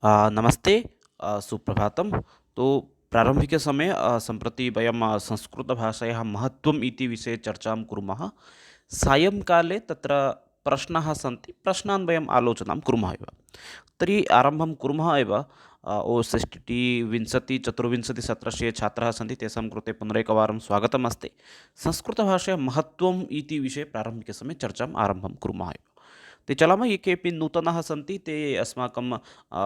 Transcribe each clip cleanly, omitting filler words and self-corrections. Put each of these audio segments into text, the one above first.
नमस्ते, सुप्रभातं। तो प्रारम्भिकसमये सम्प्रति वयं संस्कृतभाषायाः महत्त्वम् इति विषये चर्चां कुर्मः। सायङ्काले तत्र प्रश्नाः सन्ति, प्रश्नान् वयम् आलोचनां कुर्मः एव। तर्हि आरम्भं कुर्मः एव। OSSTT 20-24 ये छात्राः सन्ति तेषां कृते पुनरेकवारं स्वागतमस्ति। संस्कृतभाषायाः महत्त्वम् इति विषये प्रारम्भिकसमये चर्चाम् आरम्भं कुर्मः एव। ते चलामः। ये केऽपि नूतनाः सन्ति ते अस्माकं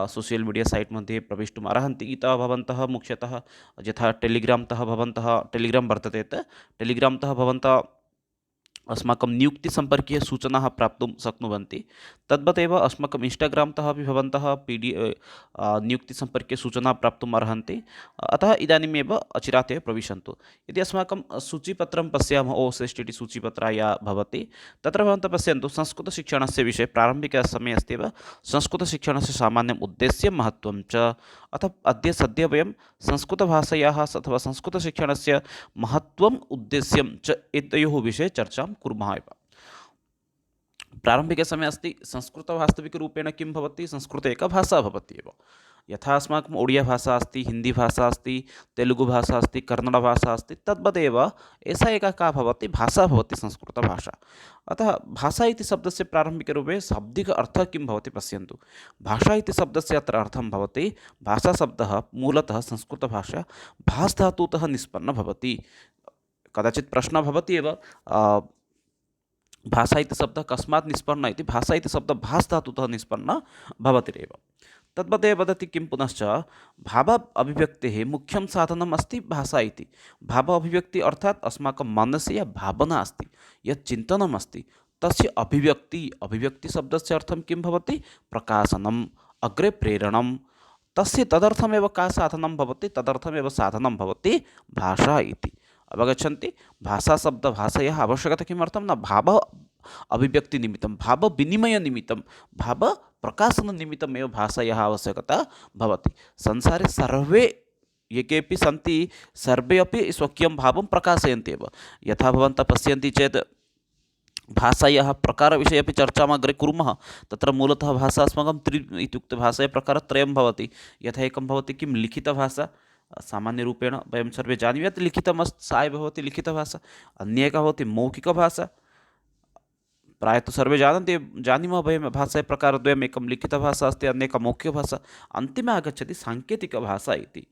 सोशियल् मीडिया सैट् मध्ये प्रवेष्टुम् अर्हन्ति। इतः भवन्तः मुख्यतः यथा टेलिग्राम्तः भवन्तः टेलिग्राम् वर्तते यत् टेलिग्राम्तः भवन्तः अस्माकं नियुक्तिसम्पर्कीयसूचनाः प्राप्तुं शक्नुवन्ति। तद्वत् एव अस्माकम् इन्स्टाग्राम्तः अपि भवन्तः नियुक्तिसम्पर्कीयसूचनां प्राप्तुम् अर्हन्ति। अतः इदानीमेव अचिरात् एव प्रविशन्तु। यदि अस्माकं सूचीपत्रं पश्यामः, OSSTT सूचीपत्र या भवति, तत्र भवन्तः पश्यन्तु संस्कृतशिक्षणस्य विषये प्रारम्भिकसमये अस्ति एव संस्कृतशिक्षणस्य सामान्यम् उद्देश्यं महत्त्वं च। अतः अद्य सद्य वयं संस्कृतभाषायाः अथवा संस्कृतशिक्षणस्य महत्त्वम् उद्देश्यं च एतयोः विषये चर्चां कुर्मः एव। प्रारम्भिकसमये अस्ति संस्कृतवास्तविकरूपेण किं भवति, संस्कृते एका भाषा भवति एव। यथा अस्माकम् ओडियाभाषा अस्ति, हिन्दीभाषा अस्ति, तेलुगुभाषा अस्ति, कन्नडभाषा अस्ति, तद्वदेव एषा एका का भवति, भाषा भवति संस्कृतभाषा। अतः भाषा इति शब्दस्य प्रारम्भिकरूपे शाब्दिक अर्थः किं भवति पश्यन्तु। भाषा इति शब्दस्य अत्र अर्थं भवति, भाषाशब्दः मूलतः संस्कृतभाषा भास् धातुतः निष्पन्नः भवति। कदाचित् प्रश्नः भवति एव, भाषा इति शब्दः कस्मात् निष्पन्नः इति। भाषा इति शब्दः भास् धातुतः निष्पन्नः भवतिरेव। तद्वदेव वदति किं पुनश्च, भाव अभिव्यक्तेः मुख्यं साधनम् अस्ति भाषा इति। भाव अभिव्यक्ति अर्थात् अस्माकं मनसि या भावना अस्ति, यत् चिन्तनम् अस्ति, तस्य अभिव्यक्तिशब्दस्य अर्थं किं भवति, प्रकाशनम्, अग्रे प्रेरणं। तस्य तदर्थमेव का साधनं भवति, तदर्थमेव साधनं भवति भाषा इति। अवगच्छन्ति। भाषाशब्द भाषायाः आवश्यकता किमर्थं न, भाव अभिव्यक्तिनिमित्तं, भावविनिमयनिमित्तं, भावप्रकाशननिमित्तमेव भाषायाः आवश्यकता भवति। संसारे सर्वे ये केऽपि सन्ति सर्वे अपि स्वकीयं भावं प्रकाशयन्ति एव। यथा भवन्तः पश्यन्ति चेत् भाषायाः प्रकारविषये अपि चर्चाम् अग्रे कुर्मः। तत्र मूलतः भाषा अस्माकं इत्युक्ते भाषायाः प्रकारत्रयं भवति। यथा एकं भवति किं, लिखितभाषा। सामान्यरूपेण वयं सर्वे जानीमः यत् लिखितमस्ति सा एव भवति लिखितभाषा। अन्य एका भवति मौखिकभाषा। प्रायतः सर्वे जानन्ति, जानीमः वयं भाषायाः प्रकारद्वयम्, एकं लिखितभाषा अस्ति, अन्येका मौखिकभाषा। अन्तिमे आगच्छति साङ्केतिकभाषा इति।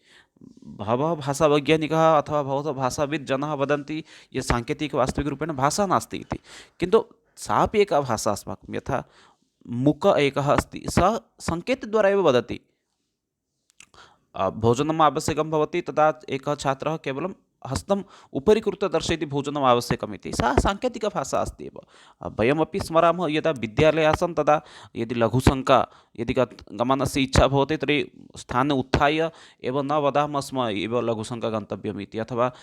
बहवः भाषावैज्ञानिकाः अथवा बहवः भाषाविद् जनाः वदन्ति यत् साङ्केतिकवास्तविकरूपेण भाषा नास्ति इति। किन्तु सा अपि एका भाषा अस्माकं। यथा मुख एकः अस्ति, सः सङ्केतद्वारा एव वदति। भोजनम् आवश्यकं भवति, तदा एकः छात्रः केवलं हस्तम् उपरि कृत्वा दर्शयति भोजनम् आवश्यकम् इति। सा साङ्केतिकभाषा अस्ति एव। वयमपि स्मरामः, यदा विद्यालये आसन् तदा यदि लघुशङ्का, यदि गमनस्य इच्छा भवति तर्हि स्थाने उत्थाय एव न वदामः स्म एव लघुशङ्का गन्तव्यम् इति। अथवा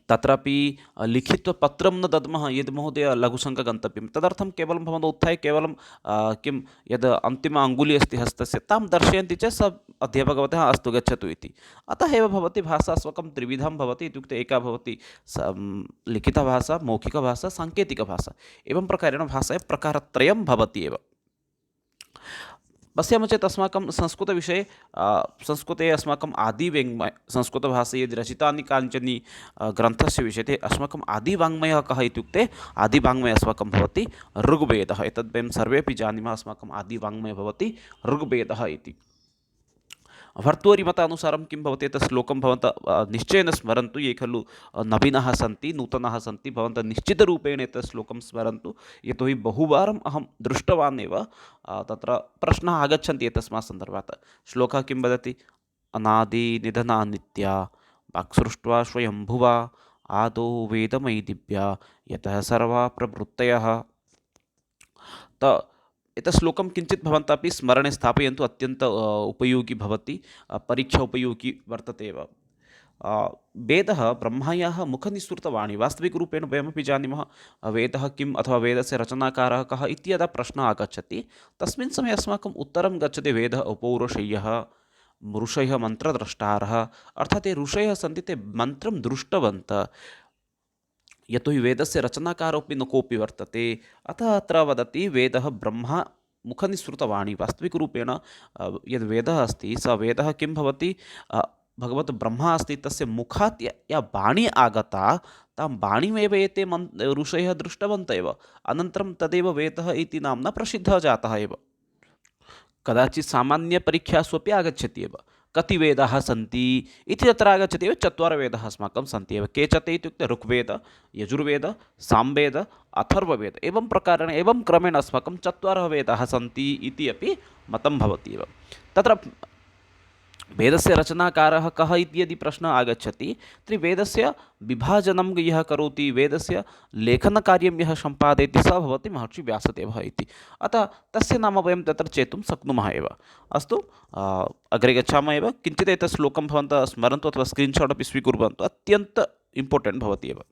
तत्रापि लिखित्वा पत्रं न दद्मः यद् महोदय लघुशङ्का गन्तव्यं, तदर्थं केवलं भवन्तः उत्थाय केवलं किं यद् अन्तिम अङ्गुली अस्ति हस्तस्य तां दर्शयन्ति चेत् सः अध्यापकः वदति अस्तु गच्छतु इति। अतः एव भवति भाषा अस्माकं त्रिविधं भवति। इत्युक्ते एका भवति लिखितभाषा, मौखिकभाषा, साङ्केतिकभाषा। एवं प्रकारेण भाषायाः प्रकारत्रयं भवति एव। पश्यामः चेत् अस्माकं संस्कृतविषये, संस्कृते अस्माकम् आदिवाङ्मय, संस्कृतभाषा यदि रचितानि कानिचन ग्रन्थस्य विषये, ते अस्माकम् आदिवाङ्मयः कः इत्युक्ते, आदिवाङ्मयः अस्माकं भवति ऋग्वेदः। एतद् वयं सर्वेपि जानीमः, अस्माकम् आदिवाङ्मयः भवति ऋग्वेदः इति। भर्तृहरिमतानुसारं किं भवति, एतत् श्लोकं भवन्तः निश्चयेन स्मरन्तु। ये खलु नवीनाः सन्ति, नूतनाः सन्ति, भवन्तः निश्चितरूपेण एतत् श्लोकं स्मरन्तु। यतोहि बहुवारम् अहं दृष्टवान् एव, तत्र प्रश्नाः आगच्छन्ति एतस्मात् सन्दर्भात्। श्लोकः किं वदति, अनादिनिधना नित्या वाक्सृष्ट्वा स्वयंभुवा आदौ वेदमयी दिव्या यतः सर्वा प्रवृत्तयः। एतत् श्लोकं किञ्चित् भवन्तः अपि स्मरणे स्थापयन्तु। अत्यन्त उपयोगी भवति, परीक्षा उपयोगी वर्तते एव। वेदः ब्रह्मयाः मुखनिःसृतवाणी। वास्तविकरूपेण वयमपि जानीमः वेदः किम् अथवा वेदस्य रचनाकारः कः इति यदा प्रश्नः आगच्छति, तस्मिन् समये अस्माकम् उत्तरं गच्छति वेदः अपौरुषेयः, ऋषयः मन्त्रद्रष्टारः। अर्थात् ये ऋषयः सन्ति ते मन्त्रं दृष्टवन्तः। यतोहि वेदस्य रचनाकारोऽपि न कोऽपि वर्तते। अतः अत्र वदति वेदः ब्रह्मा मुखनिःसृतवाणी वास्तविकरूपेण यद् वेदः अस्ति स वेदः किं भवति भगवत् ब्रह्मा अस्ति तस्य मुखात् या वाणी आगता तां वाणीमेव एते ऋषयः दृष्टवन्तः एव अनन्तरं तदेव वेदः इति नाम्ना प्रसिद्धः जातः एव कदाचित् सामान्यपरीक्षासु अपि आगच्छति एव कति वेदाः सन्ति इति तत्र आगच्छति एव चत्वारः वेदाः अस्माकं सन्ति एव के च ते इत्युक्ते ऋग्वेदः यजुर्वेदः सामवेदः अथर्ववेदः एवं प्रकारेण एवं क्रमेण अस्माकं चत्वारः वेदाः सन्ति इति अपि मतं भवति एव तत्र वेदस्य रचनाकारः कः इति यदि प्रश्नः आगच्छति तर्हि वेदस्य विभाजनं यः करोति वेदस्य लेखनकार्यं यः सम्पादयति सः भवति महर्षि व्यासदेवः इति अतः तस्य नाम वयं तत्र चेतुं शक्नुमः एव अस्तु अग्रे गच्छामः एव किञ्चित् एतत् श्लोकं भवन्तः स्मरन्तु अथवा स्क्रीन्शाट् अपि स्वीकुर्वन्तु अत्यन्त इम्पोर्टेण्ट् भवति एव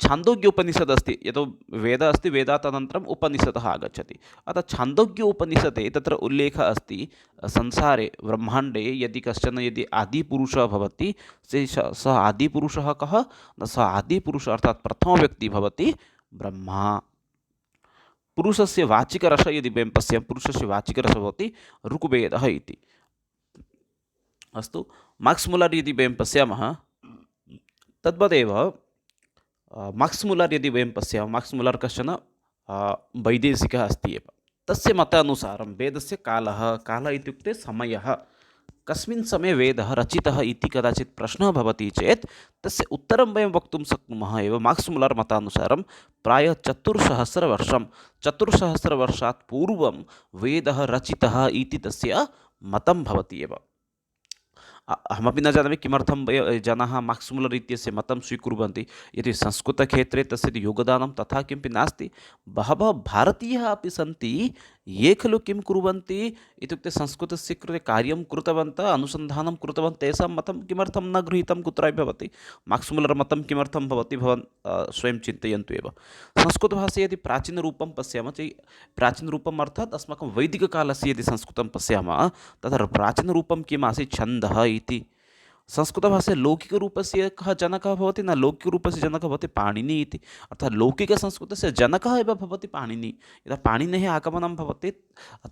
छान्दोग्य उपनिषद अस्ति यतो वेद अस्ति वेदात् अनन्तरम् उपनिषदः आगच्छति अतः छान्दोग्य उपनिषदे तत्र उल्लेखः अस्ति संसारे ब्रह्माण्डे यदि कश्चन यदि आदिपुरुषः भवति सः आदिपुरुषः कः सः आदिपुरुषः अर्थात् प्रथमव्यक्तिः भवति ब्रह्मा पुरुषस्य वाचिकरसः यदि वयं पश्यामः पुरुषस्य वाचिकरसः भवति ऋग्वेदः इति अस्तु मार्क्स् मुलर् यदि वयं पश्यामः तद्वदेव मार्क्स् मुलर् यदि वयं पश्यामः मार्क्स् मुलर् कश्चन वैदेशिकः अस्ति एव तस्य मतानुसारं वेदस्य कालः इत्युक्ते समयः कस्मिन् समये वेदः रचितः इति कदाचित् प्रश्नः भवति चेत् तस्य उत्तरं वयं वक्तुं शक्नुमः एव मार्क्स् मुलर् मतानुसारं प्रायः 400 वर्षात् पूर्वं वेदः रचितः इति तस्य मतं भवति एव अहमपि न जानामि किमर्थं जनाः मार्क्स् मुलर् इत्यस्य मतं स्वीकुर्वन्ति यदि संस्कृतक्षेत्रे तस्य योगदानं तथा किमपि नास्ति बहवः भारतीयाः अपि सन्ति ये खलु किं कुर्वन्ति इत्युक्ते संस्कृतस्य कृते कार्यं कृतवन्तः अनुसन्धानं कृतवन्तः तेषां मतं किमर्थं न गृहीतं कुत्रापि भवति मार्क्स् मुलर् मतं किमर्थं भवति भवान् स्वयं चिन्तयन्तु एव संस्कृतभाषा यदि प्राचीनरूपं पश्यामः चेत् प्राचीनरूपम् अर्थात् अस्माकं वैदिककालस्य यदि संस्कृतं पश्यामः तत्र प्राचीनरूपं किम् आसीत् छन्दः इति संस्कृतभाषा लौकिकरूपस्य कः जनकः भवति न लौकिकरूपस्य जनकः भवति पाणिनिः इति अर्थात् लौकिकसंस्कृतस्य जनकः एव भवति पाणिनिः यदा पाणिनेः आगमनं भवति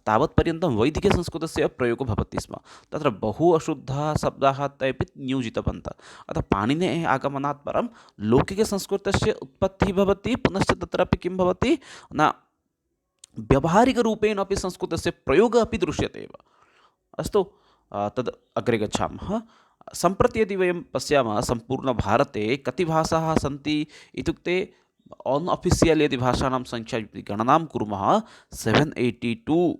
तावत्पर्यन्तं वैदिकसंस्कृतस्य प्रयोगो भवति स्म तत्र बहु अशुद्धाः शब्दाः तेपि नियोजितवन्तः अतः पाणिनेः आगमनात् परं लौकिकसंस्कृतस्य उत्पत्तिः भवति पुनश्च तत्रापि किं भवति न व्यावहारिकरूपेण अपि संस्कृतस्य प्रयोगः अपि दृश्यते एव अस्तु तद् अग्रे गच्छामः सम्प्रति यदि वयं पश्यामः सम्पूर्णभारते कति भाषाः सन्ति इत्युक्ते अनऑफिशियल् यदि भाषाणां संख्या गणनां कुर्मः 782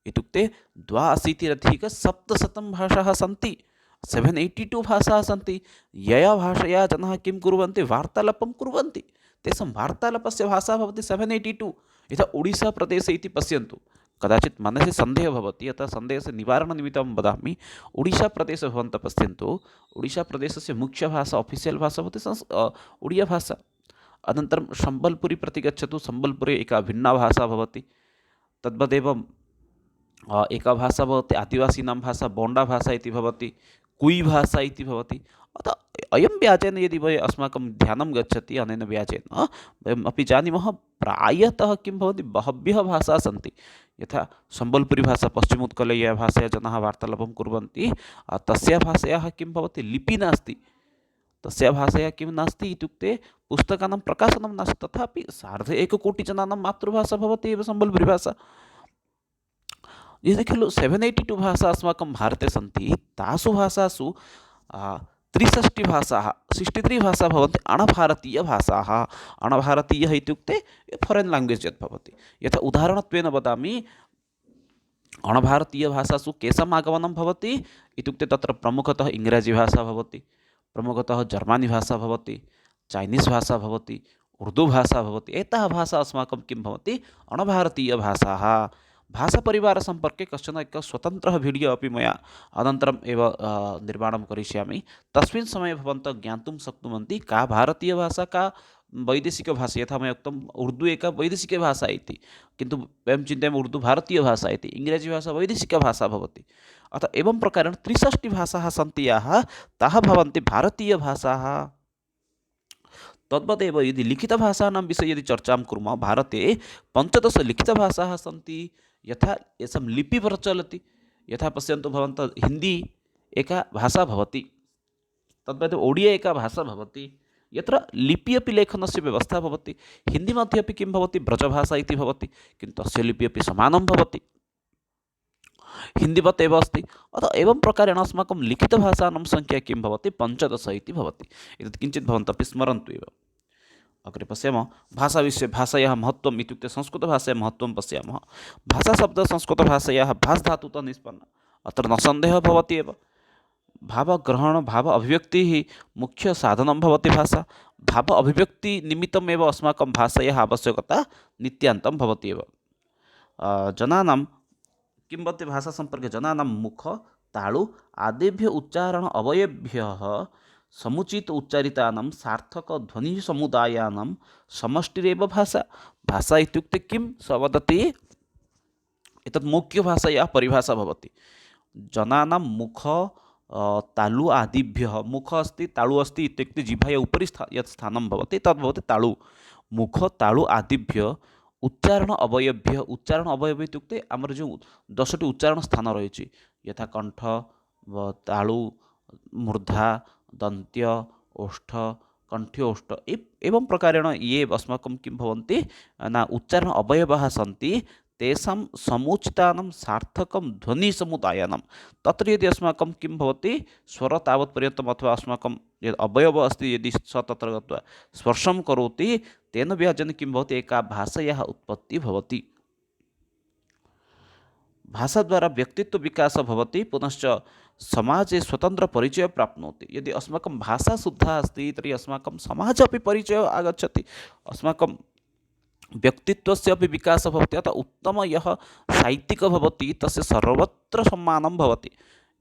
इत्युक्ते 82,700 भाषाः सन्ति 782 भाषाः सन्ति यया भाषया जनाः किं कुर्वन्ति वार्तालापं कुर्वन्ति तेषां वार्तालापस्य भाषा भवति 782 यथा ओडिशाप्रदेशे इति पश्यन्तु कदाचित् मनसि सन्देहः भवति अतः सन्देहस्य निवारणनिमित्तं वदामि ओडिशाप्रदेशे भवन्तः पश्यन्तु ओडिशाप्रदेशस्य मुख्यभाषा अफिशियल् भाषा भवति ओडियाभाषा अनन्तरं सम्बल्पुरी प्रति गच्छतु सम्बल्पुरे एका भिन्ना भाषा भवति तद्वदेव एका भाषा भवति आदिवासीनां भाषा बोण्डा भाषा इति भवति कुई भाषा इति भवति अतः अयं व्याजेन यदि वयम् अस्माकं ध्यानं गच्छति अनेन व्याजेन वयम् अपि जानीमः प्रायतः किं भवति बह्व्यः भाषाः सन्ति यथा सम्बल्पुरी भाषा पश्चिमोत्कले या भाषया जनाः वार्तालापं कुर्वन्ति तस्याः भाषायाः किं भवति लिपि नास्ति तस्याः भाषया किं नास्ति इत्युक्ते पुस्तकानां प्रकाशनं नास्ति तथापि 1.5 जनानां मातृभाषा भवति एव सम्बल्पुरी भाषा यदि खलु 782 भाषा अस्माकं भारते सन्ति तासु भाषासु 63 भाषाः 63 भाषाः भवन्ति अणभारतीयभाषाः अणभारतीयः इत्युक्ते फारेन् लाङ्ग्वेज् यत् भवति यथा उदाहरणत्वेन वदामि अणभारतीयभाषासु केषाम् आगमनं भवति इत्युक्ते तत्र प्रमुखतः इङ्ग्राजी भाषा भवति प्रमुखतः जर्मनी भाषा भवति चैनीस् भाषा भवति उर्दू भाषा भवति एताः भाषा अस्माकं किं भवति अणभारतीयभाषाः भाषापरिवारसम्पर्के कश्चन एकः स्वतन्त्रः वीडियो अपि मया अनन्तरम् एव निर्माणं करिष्यामि तस्मिन् समये भवन्तः ज्ञातुं शक्नुवन्ति का भारतीयभाषा का वैदेशिकभाषा यथा मया उक्तम् उर्दू एका वैदेशिकभाषा इति किन्तु वयं चिन्तयामः उर्दू भारतीयभाषा इति इङ्ग्रेजीभाषा वैदेशिकभाषा भवति अतः एवं प्रकारेण 63 भाषाः सन्ति याः ताः भवन्ति भारतीयभाषाः तद्वदेव यदि लिखितभाषाणां विषये यदि चर्चां कुर्मः, भारते 15 लिखितभाषाः सन्ति। यथा येषां लिपिः प्रचलति, यथा पश्यन्तु भवन्तः, हिन्दी एका भाषा भवति, तद्वत् ओडिया एका भाषा भवति, यत्र लिपि अपि लेखनस्य व्यवस्था भवति। हिन्दी मध्ये अपि किं भवति, ब्रजभाषा इति भवति, किन्तु अस्य लिपि अपि समानं भवति, हिन्दीवत् एव अस्ति। अतः एवं प्रकारेण अस्माकं लिखितभाषाणां संख्या किं भवति, 15 इति भवति। एतत् किञ्चित् भवन्तः अपि स्मरन्तु एव। अग्रे पश्यामः भाषाविषये, भाषायाः महत्त्वम् इत्युक्ते संस्कृतभाषायाः महत्त्वं पश्यामः। भाषाशब्दः संस्कृतभाषायाः भास् धातुतः निष्पन्नः, अत्र न सन्देहः भवति एव। भावग्रहण भाव अभिव्यक्तिः मुख्य साधनं भवति भाषा। भाव अभिव्यक्तिनिमित्तमेव अस्माकं भाषायाः आवश्यकता नित्यान्तं भवति एव। जनानां किं भवति, भाषासम्पर्के जनानां मुख तालु आदिभ्य उच्चारण अवयवेभ्यः समुचित उच्चारितानां सार्थक ध्वनिसमुदायानां समष्टिरेव भाषा। भाषा इत्युक्ते किं स वदति, एतत् मुख्यभाषायाः परिभाषा भवति। जनानां मुख तालु आदिभ्यः, मुख अस्ति तालु अस्ति इत्युक्ते जिह्वायाः उपरि यत् स्थानं भवति तद् भवति तालु। मुख तालु आदिभ्य उच्चारण अवयव्य, उच्चारण अवयव इत्युक्ते आमर जो 10टी उच्चारण स्थान रही, यथा कंठ, तालु, मूर्धा, दंत्य, ओष्ठ, कंठी, ओष्ठ, एवं प्रकारेण ये अस्माकं किं भवन्ति ना उच्चारण अवयवाः सन्ति, तेषां समुचितानां सार्थकं ध्वनिसमुदायानां, तत्र यदि अस्माकं किं भवति, स्वर तावत्पर्यन्तम् अथवा अस्माकं यद् अवयवः अस्ति यदि स तत्र गत्वा स्पर्शं करोति, तेन व्याजेन किं भवति, एका भाषायाः उत्पत्तिः भवति। भाषाद्वारा व्यक्तित्वविकासः भवति, पुनश्च समाजे स्वतन्त्रपरिचयः प्राप्नोति। यदि अस्माकं भाषा शुद्धा अस्ति तर्हि अस्माकं समाजे अपि परिचयः आगच्छति, अस्माकं व्यक्तित्वस्य अपि विकासः भवति। अतः उत्तमः यः साहित्यिकः भवति तस्य सर्वत्र सम्मानं भवति।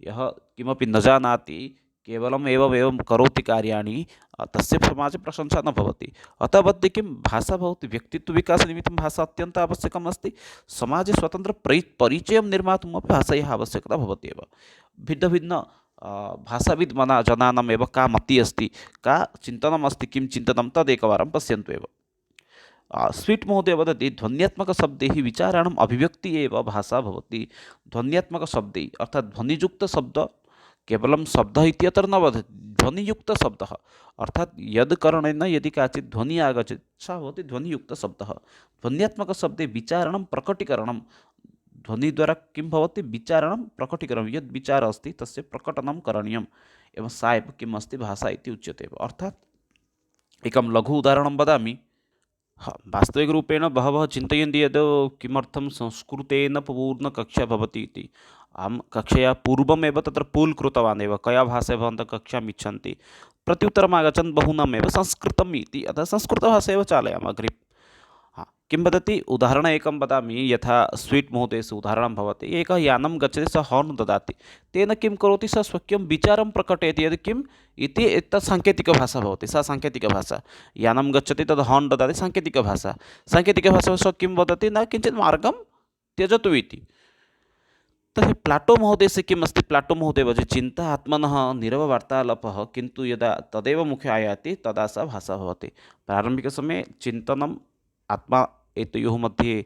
यः किमपि न जानाति, केवलम् एवं करोति कार्याणि, तस्य समाजे प्रशंसा न भवति। अतः वद्य किं भाषा भवति, व्यक्तित्वविकासनिमित्तं भाषा अत्यन्तं आवश्यकम् अस्ति। समाजे स्वतन्त्र परिचयं निर्मातुम् अपि भाषायाः आवश्यकता भवति एव। भिन्नभिन्न भाषाविद् जनानाम् एव का मतिः अस्ति, का चिन्तनम् अस्ति, किं चिन्तनं तदेकवारं पश्यन्तु एव। स्वीट् महोदय वदति, ध्वन्यात्मकशब्दैः विचाराणाम् अभिव्यक्तिः एव भाषा भवति। ध्वन्यात्मकशब्दैः अर्थात् ध्वनियुक्तशब्द, केवलं शब्दः इत्यत्र न वदति, ध्वनियुक्तशब्दः अर्थात् यद् करणेन यदि काचित् ध्वनिः आगच्छति सः भवति ध्वनियुक्तशब्दः। ध्वन्यात्मकशब्दे विचारणं प्रकटीकरणं, ध्वनिद्वारा किं भवति, विचारणं प्रकटीकरणं, यद् विचारः अस्ति तस्य प्रकटनं करणीयम्, एवं सा एव किम् अस्ति, भाषा इति उच्यते एव। अर्थात् एकं लघु उदाहरणं वदामि। वास्तविकरूपेण बहवः चिन्तयन्ति यद् किमर्थं संस्कृतेन पूर्णकक्षा भवति इति। अहं कक्षया पूर्वमेव तत्र पूल् कृतवान् एव, कया भाषया भवन्तः कक्षाम् इच्छन्ति, प्रत्युत्तरम् आगच्छन् बहूनामेव संस्कृतम् इति। अतः संस्कृतभाषा एव चालयामः अग्रे। किं वदति, उदाहरणम् एकं वदामि। यथा स्वीट् महोदयस्य उदाहरणं भवति, एकः यानं गच्छति, सः हार्न् ददाति, तेन किं करोति, सः स्वकीयं विचारं प्रकटयति यद् किम् इति। एतत् साङ्केतिकभाषा भवति, सा साङ्केतिकभाषा। यानं गच्छति, तद् हार्न् ददाति, साङ्केतिकभाषा। साङ्केतिकभाषा सः किं वदति, न किञ्चित् मार्गं त्यजतु इति। तर्हि प्लाटो महोदयस्य किम् अस्ति, प्लाटो महोदय वदति, चिन्ता आत्मनः निरववार्तालापः, किन्तु यदा तदेव मुखे आयाति तदा सा भाषा भवति। प्रारम्भिकसमये चिन्तनम् आत्मा एतयोः मध्ये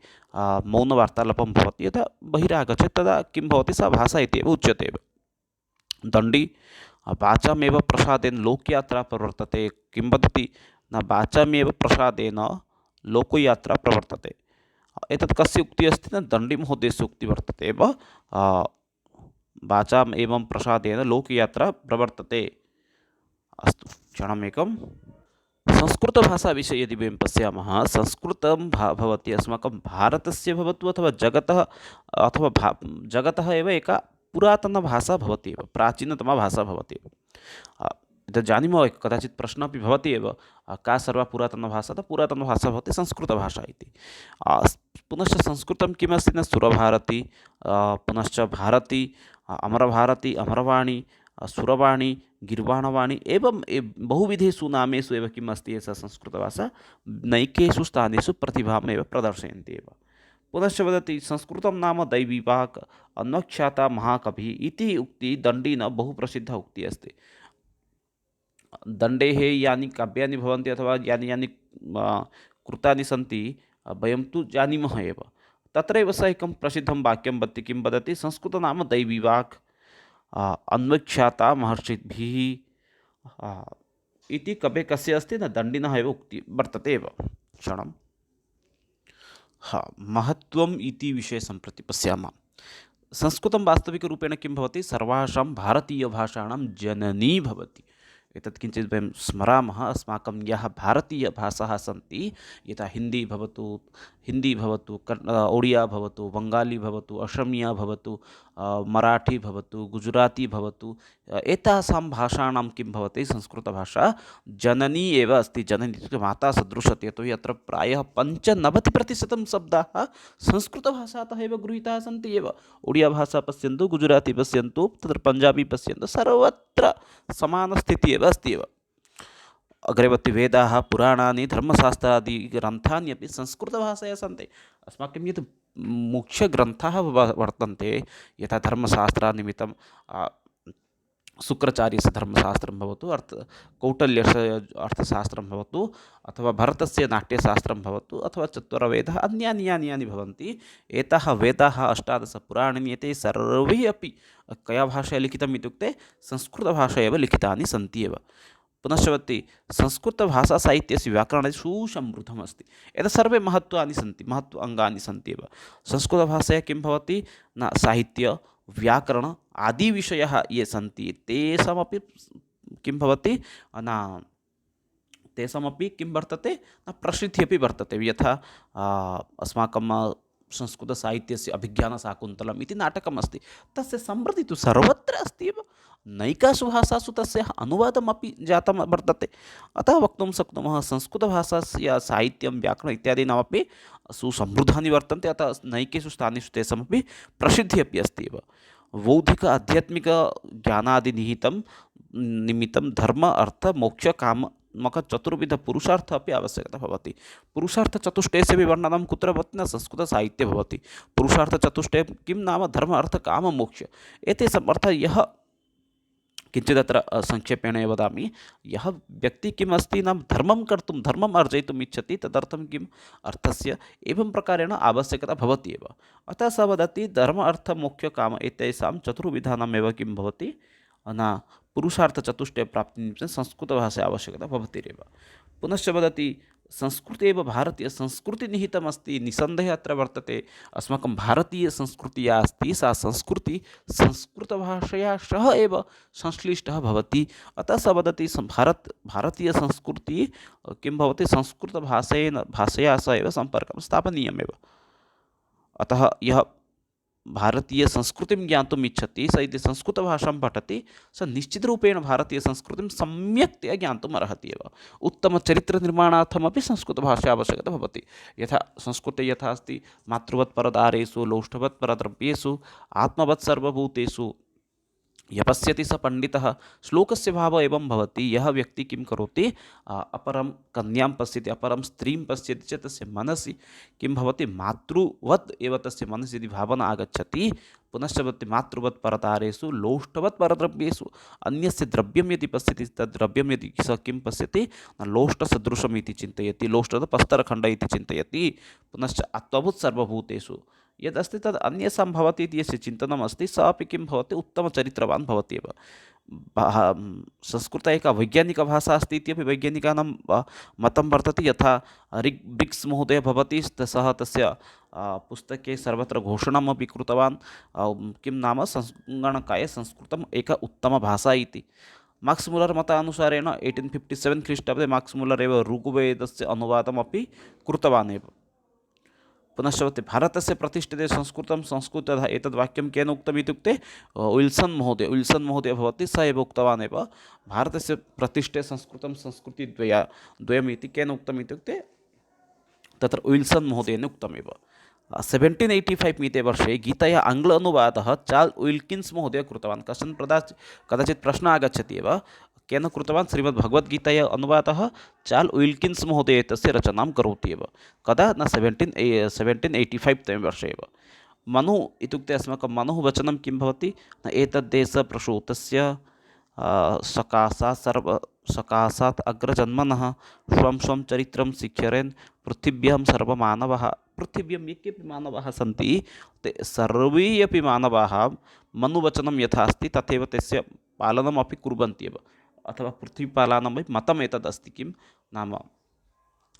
मौनवार्तालापं भवति, यदा बहिरागच्छति तदा किं भवति, सा भाषा इत्येव उच्यते एव। दण्डी वाचामेव प्रसादेन लोकयात्रा प्रवर्तते। किं वदति, न वाचामेव प्रसादेन लोकयात्रा प्रवर्तते। एतत् कस्य उक्तिः अस्ति, न दण्डीमहोदयस्य उक्तिः वर्तते एव। वाचाम् एवं प्रसादेन लोकयात्रा प्रवर्तते। अस्तु, क्षणमेकं। संस्कृतभाषाविषये यदि वयं पश्यामः, संस्कृतं भवति अस्माकं भारतस्य भवतु अथवा जगतः एव एका पुरातनभाषा भवति एव, प्राचीनतमा भाषा भवति एव। एतत् जानीमः, कदाचित् प्रश्नः अपि भवति एव, का सर्वा पुरातनभाषा, पुरातनभाषा भवति संस्कृतभाषा इति। पुनश्च संस्कृतं किमस्ति न, सुरभारती, पुनश्च भारती, अमरभारती, अमरवाणी, सुरवाणी, गिर्वाणवाणी, एवं बहुविधेषु नामेषु एव किम् अस्ति, एषा संस्कृतभाषा नैकेषु स्थानेषु प्रतिभामेव प्रदर्शयन्ति एव। पुनश्च वदति, संस्कृतं नाम दैवीवाक् अन्वख्याता महाकविः इति उक्ति दण्डिना बहु प्रसिद्धा उक्तिः अस्ति। दण्डेः यानि काव्यानि भवन्ति अथवा यानि यानि कृतानि सन्ति वयं तु जानीमः एव। तत्रैव सः एकं प्रसिद्धं वाक्यं वदति, किं वदति, संस्कृतं नाम दैवीवाक् अन्वेक्षाता महर्षिभिः इति कवे कस्य अस्ति न, दण्डिनः एव उक्ति वर्तते एव। क्षणं महत्त्वम् इति विषये सम्प्रति पश्यामः। संस्कृतं वास्तविकरूपेण किं भवति, सर्वासां भारतीयभाषाणां जननी भवति। एतत् किञ्चित् वयं स्मरामः। अस्माकं याः भारतीयभाषाः सन्ति, यथा हिन्दी भवतु, ओडिया भवतु, बङ्गाली भवतु, असमिया भवतु, मराठी भवतु, गुजराती भवतु, एतासां भाषाणां किं भवति, संस्कृतभाषा जननी एव अस्ति। जननी इत्युक्ते माता सदृशते। यतोहि अत्र प्रायः 95% शब्दाः संस्कृतभाषातः एव गृहीताः सन्ति एव। ओडियाभाषा पश्यन्तु, गुजराती पश्यन्तु, तत्र पञ्जाबी पश्यन्तु, सर्वत्र समानस्थितिः एव अस्ति एव। अग्रेवति वेदाः, पुराणानि, धर्मशास्त्रादि ग्रन्थानि अपि संस्कृतभाषया सन्ति। अस्माकं यत् मुख्यग्रन्थाः वर्तन्ते, यथा धर्मशास्त्रानिमित्तं शुक्राचार्यस्य धर्मशास्त्रं भवतु, कौटिल्यस्य अर्थशास्त्रं भवतु, अथवा भरतस्य नाट्यशास्त्रं भवतु, अथवा चत्वरवेदः, अन्यानि यानि यानि भवन्ति, एताः वेदाः, 18 पुराणानि, एते सर्वे अपि कया भाषया लिखितम् इत्युक्ते संस्कृतभाषया एव लिखितानि सन्ति एव। पुनश्च वदति, संस्कृतभाषासाहित्यस्य व्याकरणे सुसमृद्धमस्ति। एतत् सर्वे महत्त्वानि सन्ति, महत्त्व अङ्गानि सन्ति एव। संस्कृतभाषया किं भवति न, साहित्य, व्याकरण आदिविषयाः ये सन्ति, तेषामपि किं भवति न, तेषामपि किं वर्तते न, प्रसिद्धिः अपि वर्तते। यथा अस्माकं संस्कृतसाहित्यस्य अभिज्ञानशाकुन्तलम् इति नाटकम् अस्ति, तस्य समृद्धिः तु सर्वत्र अस्ति एव। नैकासु भाषासु तस्य अनुवादमपि जातं वर्तते। अतः वक्तुं शक्नुमः, संस्कृतभाषास्य साहित्यं, व्याकरणम् इत्यादीनामपि सुसमृद्धानि वर्तन्ते। अतः नैकेषु स्थानेषु तेषामपि प्रसिद्धिः अपि अस्ति एव। बौद्धिक आध्यात्मिक ज्ञानादिनिहितं निमित्तं धर्म अर्थ मोक्ष कामक चतुर्विध पुरुषार्थः अपि आवश्यकता भवति। पुरुषार्थचतुष्टयस्य विवर्णनं कुत्र भवति न, संस्कृतसाहित्ये भवति। पुरुषार्थचतुष्टयं किं नाम, धर्म अर्थ काम मोक्ष। एतेषाम् अर्थः यः किञ्चिदत्र संक्षेपेण वदामि, यः व्यक्तिः किम् अस्ति नाम, धर्मं कर्तुं, धर्मम् अर्जयितुम् इच्छति, तदर्थं किम् अर्थस्य एवं प्रकारेण आवश्यकता भवति एव। अतः सः वदति, धर्म अर्थ मोक्ष काम एतेषां चतुर्विधानामेव किं भवति न, पुरुषार्थचतुष्टयप्राप्तिनिमित्तं संस्कृतभाषा आवश्यकता भवतिरेव। पुनश्च वदति, संस्कृते एव भारतीयसंस्कृतिः निहितमस्ति। निसन्देहः अत्र वर्तते, अस्माकं भारतीयसंस्कृतिः या अस्ति, सा संस्कृतिः संस्कृतभाषया सह एव संश्लिष्टः भवति। अतः सः वदति, भारतीयसंस्कृतिः किं भवति, भाषया सह एव सम्पर्कं स्थापनीयमेव। अतः यः भारतीयसंस्कृतिं ज्ञातुम् इच्छति, स यदि संस्कृतभाषां पठति, स निश्चितरूपेण भारतीयसंस्कृतिं सम्यक्तया ज्ञातुम् अर्हति एव। उत्तमचरित्रनिर्माणार्थमपि संस्कृतभाषा आवश्यकता भवति। यथा संस्कृते यथा अस्ति, मातृवत्परदारेषु, लौष्ठवत्परद्रव्येषु, आत्मवत् सर्वभूतेषु यः पश्यति स पंडितः। श्लोकस्य भावः एवं भवति, यः व्यक्ति किं करोति, अपरं कन्यां पश्यति, अपरं स्त्रीं पश्यति चेत् तस्य मनसि किं भवति, मातृवत् एव तस्य मनसि यदि भावना आगच्छति। पुनश्च भवति, मातृवत् परतारेषु, लौष्ठवत् परद्रव्येषु, अन्यस्य द्रव्यं यदि पश्यति, तद् द्रव्यं यदि सः किं पश्यति, लोष्टसदृशम् इति चिन्तयति, लोष्टः पस्तरखण्ड इति चिन्तयति। पुनश्च आत्मभूत् सर्वभूतेषु यदस्ति तद् अन्येषां भवति इति यस्य चिन्तनम् अस्ति, सः अपि किं भवति, उत्तमचरित्रवान् भवति एव। संस्कृत एका वैज्ञानिकभाषा अस्ति इत्यपि वैज्ञानिकानां मतं वर्तते। यथा ब्रिक्स् महोदयः भवति, सः तस्य पुस्तके सर्वत्र घोषणामपि कृतवान्, किं नाम, संगणकाय संस्कृतम् एका उत्तमभाषा इति। मार्क्स् मुलर् मतानुसारेण 1857 ख्रीष्टाब्दे मार्क्स् मुलर् एव ऋग्वेदस्य अनुवादमपि कृतवान् एव। पुनश्च भारतस्य प्रतिष्ठिते संस्कृतः एतद् वाक्यं केन उक्तम् इत्युक्ते विल्सन् महोदय भवति, सः एव उक्तवान् एव। भारतस्य प्रतिष्ठे संस्कृतिद्वयम् इति केन उक्तम् इत्युक्ते तत्र विल्सन् महोदयेन उक्तमेव। 1785 मीते वर्षे गीतायाः आङ्ग्ल अनुवादः चार्ल्स् विल्किन्स् महोदयः कृतवान्। कदाचित् प्रश्नः आगच्छति एव, केन कृतवान्, श्रीमद्भगवद्गीतायाः अनुवादः चार्ल्स् विल्किन्स् महोदयः तस्य रचनां करोति एव। कदा न, 1785 तमे वर्षे एव। मनुः इत्युक्ते अस्माकं मनुः वचनं किं भवति न, एतद्देश प्रसूतस्य सकाशा सकाशात् अग्रजन्मनः स्वं स्वं चरित्रं शिक्षरन् पृथिव्यां सर्वमानवाः। पृथिव्यां ये केऽपि मानवाः सन्ति ते सर्वे अपि मानवाः मनुवचनं यथा अस्ति तथैव तस्य पालनमपि कुर्वन्ति एव। अथवा पृथ्वीपालनमपि मतम् एतदस्ति किं नाम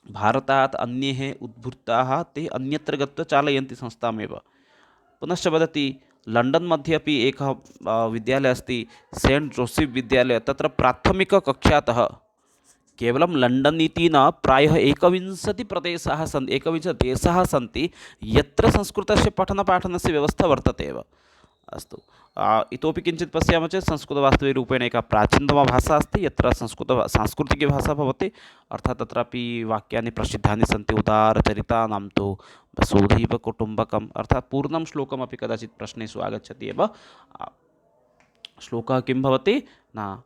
भारतात् अन्ये उद्भूताः ते अन्यत्र गत्वा चालयन्ति संस्थामेव। पुनश्च वदति लण्डन् मध्ये अपि एकः विद्यालयः अस्ति, सेण्ट् जोसेफ् विद्यालयः। तत्र प्राथमिककक्षातः केवलं लण्डन् इति न, प्रायः 21 प्रदेशाः सन्ति, 21 देशाः सन्ति यत्र संस्कृतस्य पठनपाठनस्य व्यवस्था वर्तते एव। अस्तु, इतोपि किञ्चित् पश्यामः चेत् संस्कृतवास्तविकरूपेण एका प्राचीनतमा भाषा अस्ति यत्र सांस्कृतिकी भाषा भवति, अर्थात् तत्रापि वाक्यानि प्रसिद्धानि सन्ति। उदारचरितानां तु वसुधैव कुटुम्बकम्, अर्थात् पूर्णं श्लोकमपि कदाचित् प्रश्नेषु आगच्छति एव। श्लोकः किं भवति न,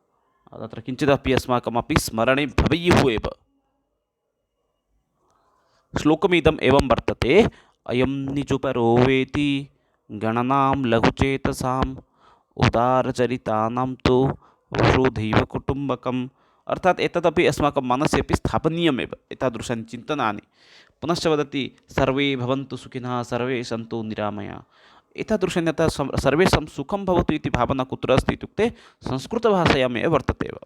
तत्र किञ्चिदपि अस्माकमपि स्मरणे भवेयुः एव। श्लोकमिदम् एवं वर्तते, अयं निजुपरो वेति गणनां लघुचेतसाम् उदारचरितानां तु वसुधैव कुटुम्बकम्। अर्थात् एतदपि अस्माकं मनसि अपि स्थापनीयमेव एतादृशानि चिन्तनानि। पुनश्च वदति सर्वे भवन्तु सुखिनः सर्वे सन्तु निरामया। एतादृशानि यथा सर्वेषां सुखं भवतु इति भावना कुत्र अस्ति इत्युक्ते संस्कृतभाषायामेव वर्तते एव।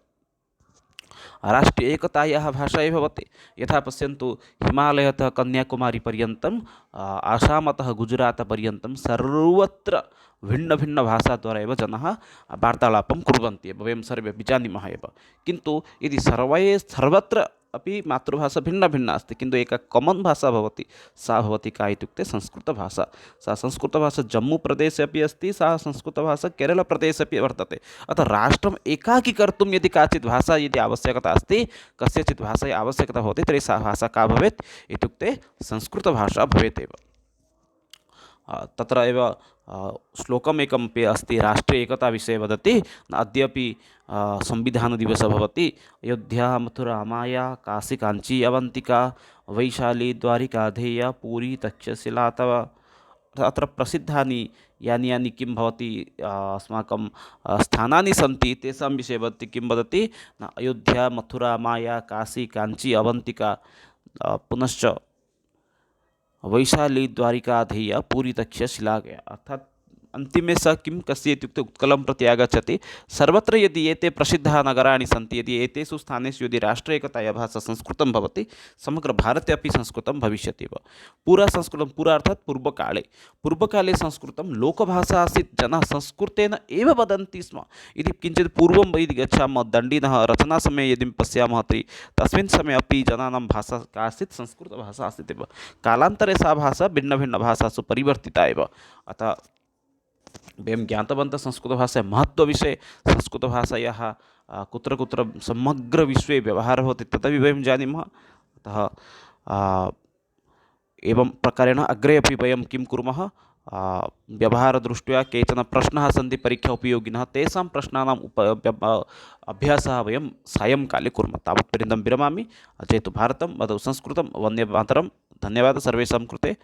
राष्ट्रीय एकतायाः भाषा एव भवति। यथा पश्यन्तु, हिमालयतः कन्याकुमारीपर्यन्तम्, आसामतः गुजरातपर्यन्तं सर्वत्र भिन्नभिन्नभाषाद्वारा एव जनाः वार्तालापं कुर्वन्ति एव, वयं सर्वे जानीमः एव। किन्तु यदि सर्वत्र अपि मातृभाषा भिन्ना भिन्ना अस्ति, किन्तु एका कामन् भाषा भवति, सा भवति का इत्युक्ते संस्कृतभाषा। सा संस्कृतभाषा जम्मूप्रदेशे अपि अस्ति, सा संस्कृतभाषा केरलप्रदेशे अपि वर्तते। अतः राष्ट्रम् एकाकीकर्तुं यदि काचित् भाषा यदि आवश्यकता अस्ति, कस्यचित् भाषायाः आवश्यकता भवति, तर्हि सा भाषा का भवेत् इत्युक्ते संस्कृतभाषा भवेत् एव। तत्र एव श्लोकमेकमपि अस्ति, राष्ट्रीय एकता विषये वदति। अद्यापि संविधानदिवसः भवति। अयोध्या मथुरा माया काशी काञ्ची अवन्तिका वैशाली द्वारिका धेया पूरी तक्षशिला तव। अत्र प्रसिद्धानि यानि यानि किं भवति अस्माकं स्थानानि सन्ति तेषां विषये वदति। किं वदति न, अयोध्या मथुरा माया काशी काञ्ची अवन्तिका, पुनश्च वैशाली द्वारिका धेया पूरी तक्षशिला गया। अर्थात् अन्तिमे सः किं कस्य इत्युक्ते उत्कलं प्रति आगच्छति। सर्वत्र यदि एते प्रसिद्धाः नगराणि सन्ति, यदि एतेषु स्थानेषु यदि राष्ट्रीयकताया भाषा संस्कृतं भवति, समग्रभारते अपि संस्कृतं भविष्यति एव। पूरा संस्कृतं, पूरा अर्थात् पूर्वकाले संस्कृतं लोकभाषा आसीत्, जनाः संस्कृतेन एव वदन्ति स्म। यदि किञ्चित् पूर्वं यदि गच्छामः, दण्डिनः रचनासमये यदि पश्यामः तर्हि तस्मिन् समये अपि जनानां भाषा का आसीत्, संस्कृतभाषा आसीत् एव। कालान्तरे सा भाषा भिन्नभिन्नभाषासु परिवर्तिता एव। अतः वयं ज्ञातवन्तः संस्कृतभाषायाः महत्त्वविषये, संस्कृतभाषायाः कुत्र कुत्र समग्रविश्वे व्यवहारः भवति तदपि वयं जानीमः। अतः एवं प्रकारेण अग्रे अपि वयं किं कुर्मः, व्यवहारदृष्ट्या केचन प्रश्नाः सन्ति परीक्षा उपयोगिनः, तेषां प्रश्नानाम् अभ्यासः वयं सायङ्काले कुर्मः। तावत्पर्यन्तं विरमामि। जयतु भारतं, वदतु संस्कृतं, वन्दे मातरं। धन्यवादः सर्वेषां कृते।